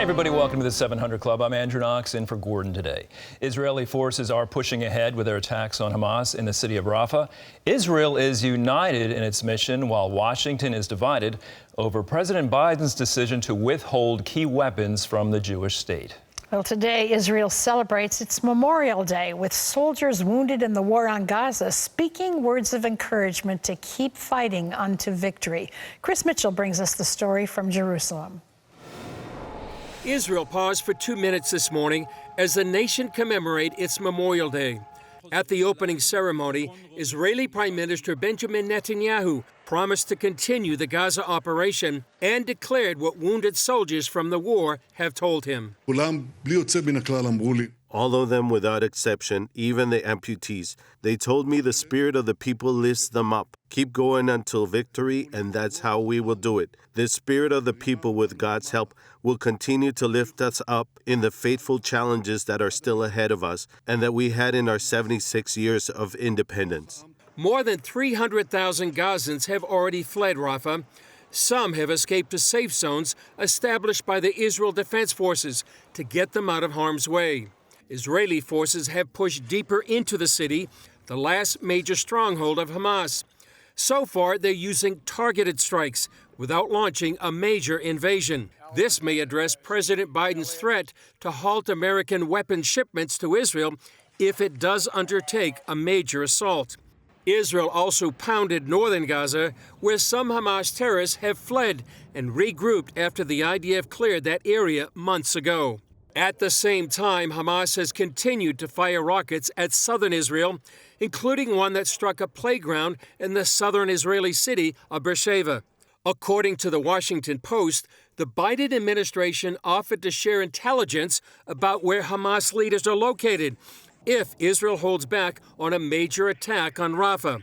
Everybody, welcome to the 700 Club. I'm Andrew Knox, in for Gordon today. Israeli forces are pushing ahead with their attacks on Hamas in the city of Rafah. Israel is united in its mission, while Washington is divided over President Biden's decision to withhold key weapons from the Jewish state. Well, today, Israel celebrates its Memorial Day with soldiers wounded in the war on Gaza speaking words of encouragement to keep fighting unto victory. Chris Mitchell brings us the story from Jerusalem. Israel paused for 2 minutes this morning as the nation commemorated its Memorial Day. At the opening ceremony, Israeli Prime Minister Benjamin Netanyahu promised to continue the Gaza operation and declared what wounded soldiers from the war have told him. All of them without exception, even the amputees, they told me the spirit of the people lifts them up. Keep going until victory, and that's how we will do it. The spirit of the people, with God's help, will continue to lift us up in the fateful challenges that are still ahead of us and that we had in our 76 years of independence. More than 300,000 Gazans have already fled Rafah. Some have escaped to safe zones established by the Israel Defense Forces to get them out of harm's way. Israeli forces have pushed deeper into the city, the last major stronghold of Hamas. So far, they're using targeted strikes without launching a major invasion. This may address President Biden's threat to halt American weapons shipments to Israel if it does undertake a major assault. Israel also pounded northern Gaza, where some Hamas terrorists have fled and regrouped after the IDF cleared that area months ago. At the same time, Hamas has continued to fire rockets at southern Israel, including one that struck a playground in the southern Israeli city of Beersheba. According to the Washington Post, the Biden administration offered to share intelligence about where Hamas leaders are located if Israel holds back on a major attack on Rafah.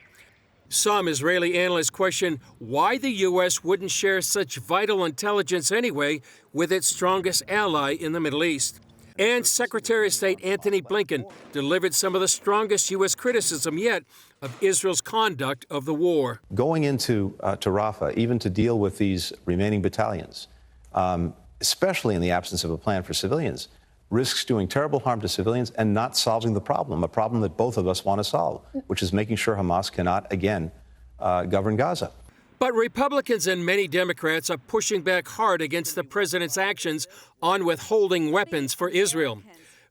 Some Israeli analysts question why the U.S. wouldn't share such vital intelligence anyway with its strongest ally in the Middle East. And Secretary of State Antony Blinken delivered some of the strongest U.S. criticism yet of Israel's conduct of the war. Going into to Rafah, even to deal with these remaining battalions, especially in the absence of a plan for civilians, risks doing terrible harm to civilians and not solving the problem, a problem that both of us want to solve, which is making sure Hamas cannot again govern Gaza. But Republicans and many Democrats are pushing back hard against the president's actions on withholding weapons for Israel.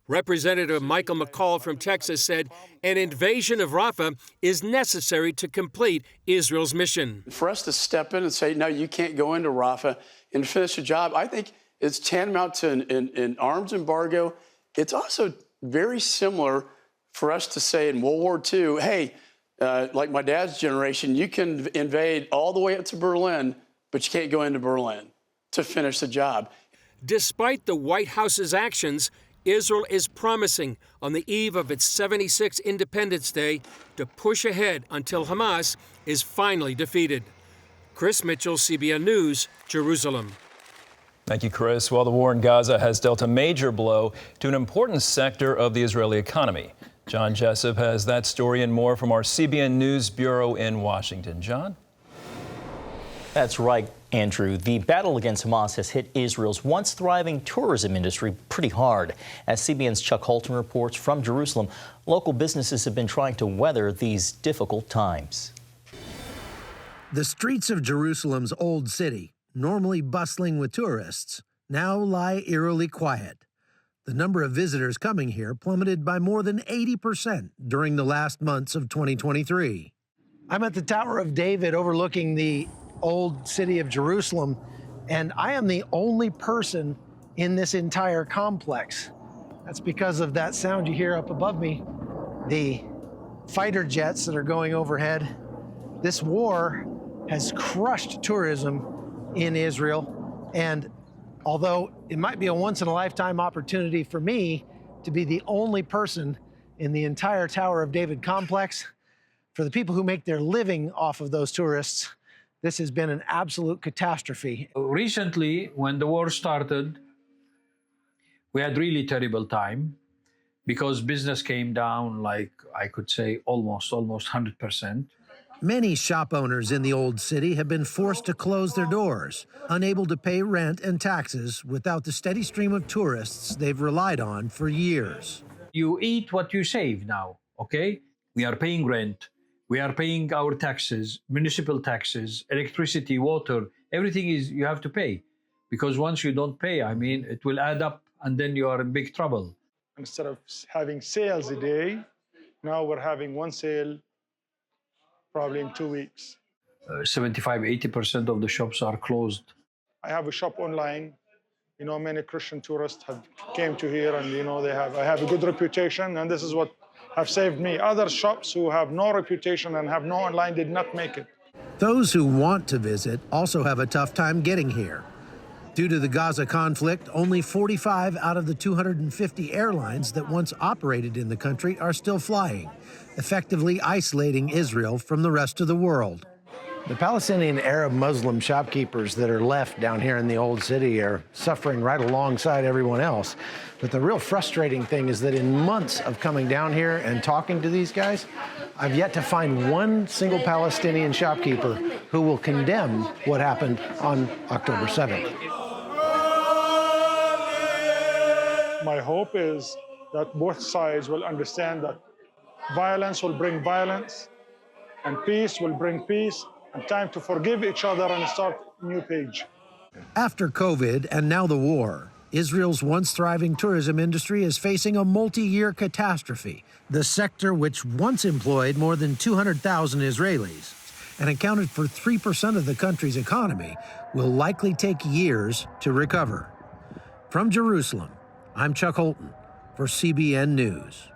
Representative Michael McCall from Texas said an invasion of Rafah is necessary to complete Israel's mission. For us to step in and say, no, you can't go into Rafah and finish the job, I think it's tantamount to an arms embargo. It's also very similar for us to say in World War II, hey, like my dad's generation, you can invade all the way up to Berlin, but you can't go into Berlin to finish the job. Despite the White House's actions, Israel is promising on the eve of its 76th Independence Day to push ahead until Hamas is finally defeated. Chris Mitchell, CBN News, Jerusalem. Thank you, Chris. Well, the war in Gaza has dealt a major blow to an important sector of the Israeli economy. John Jessup has that story and more from our CBN News Bureau in Washington. John? That's right, Andrew. The battle against Hamas has hit Israel's once thriving tourism industry pretty hard. As CBN's Chuck Holton reports from Jerusalem, local businesses have been trying to weather these difficult times. The streets of Jerusalem's old city, normally bustling with tourists, now lie eerily quiet. The number of visitors coming here plummeted by more than 80% during the last months of 2023. I'm at the Tower of David overlooking the old city of Jerusalem, and I am the only person in this entire complex. That's because of that sound you hear up above me, the fighter jets that are going overhead. This war has crushed tourism in Israel, and although it might be a once-in-a-lifetime opportunity for me to be the only person in the entire Tower of David complex, for the people who make their living off of those tourists, this has been an absolute catastrophe. Recently, when the war started, we had really terrible time because business came down, like I could say almost 100%. Many shop owners in the old city have been forced to close their doors, unable to pay rent and taxes without the steady stream of tourists they've relied on for years. You eat what you save now, okay? We are paying rent, we are paying our taxes, municipal taxes, electricity, water, everything is you have to pay. Because once you don't pay, I mean, it will add up and then you are in big trouble. Instead of having sales a day, now we're having one sale probably in 2 weeks. 75–80% of the shops are closed. I have a shop online. You know, many Christian tourists have came to here, and you know I have a good reputation, and this is what have saved me. Other shops who have no reputation and have no online did not make it. Those who want to visit also have a tough time getting here. Due to the Gaza conflict, only 45 out of the 250 airlines that once operated in the country are still flying, effectively isolating Israel from the rest of the world. The Palestinian Arab Muslim shopkeepers that are left down here in the old city are suffering right alongside everyone else. But the real frustrating thing is that in months of coming down here and talking to these guys, I've yet to find one single Palestinian shopkeeper who will condemn what happened on October 7th. My hope is that both sides will understand that violence will bring violence, and peace will bring peace, and time to forgive each other and start a new page. After COVID and now the war, Israel's once thriving tourism industry is facing a multi-year catastrophe. The sector, which once employed more than 200,000 Israelis and accounted for 3% of the country's economy, will likely take years to recover. From Jerusalem, I'm Chuck Holton for CBN News.